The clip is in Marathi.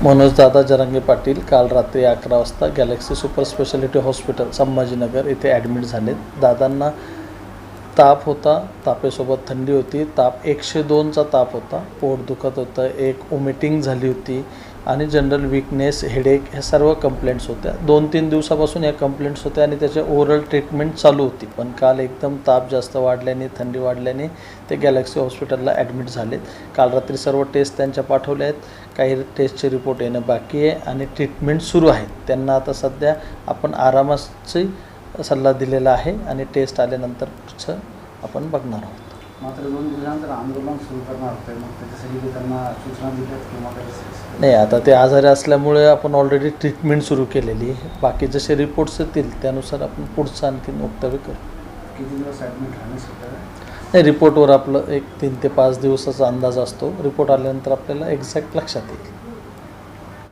मनोज दादा जरांगे पाटील काल रात्री 11 वाजता Galaxy super speciality hospital Sambhajinagar येथे ॲडमिट झालेत. दादांना ताप होता, तापेसोबत थंडी होती, ताप 102चा ताप होता, पोट दुखत होतं, एक वॉमिटिंग झाली होती आणि जनरल वीकनेस, हेडेक ह्या सर्व कंप्लेंट्स होत्या. 2-3 दिवसापासून या कंप्लेंट्स होत्या आणि त्याच्या ओरल ट्रीटमेंट चालू होती. पण काल एकदम ताप जास्त वाढल्याने, थंडी वाढल्याने ते गॅलेक्सी हॉस्पिटलला ॲडमिट झालेत. काल रात्री सर्व टेस्ट त्यांच्या पाठवल्या आहेत. काही टेस्टचे रिपोर्ट येणं बाकी आहे आणि ट्रीटमेंट सुरू आहेत. त्यांना आता सध्या आपण आरामाची सल्ला दिलेला आहे आणि टेस्ट आल्यानंतर पुढचं आपण बघणार आहोत. मात्र 2 दिवसानंतर आंदोलन सुरू करणार होते, मग त्याच्यासाठी त्यांना सूचना दिल्यात किंवा नाही, आता ते आजारी असल्यामुळे आपण ऑलरेडी ट्रीटमेंट सुरू केलेली आहे. बाकी जसे रिपोर्ट्स येतील त्यानुसार आपण पुढचं आणखीन वक्तव्य करू. किती दिवस ॲडमिट राहणे शक्य आहे? नाही, रिपोर्टवर आपलं एक 3 ते 5 दिवसाचा अंदाज असतो. रिपोर्ट आल्यानंतर आपल्याला एक्झॅक्ट लक्षात येईल.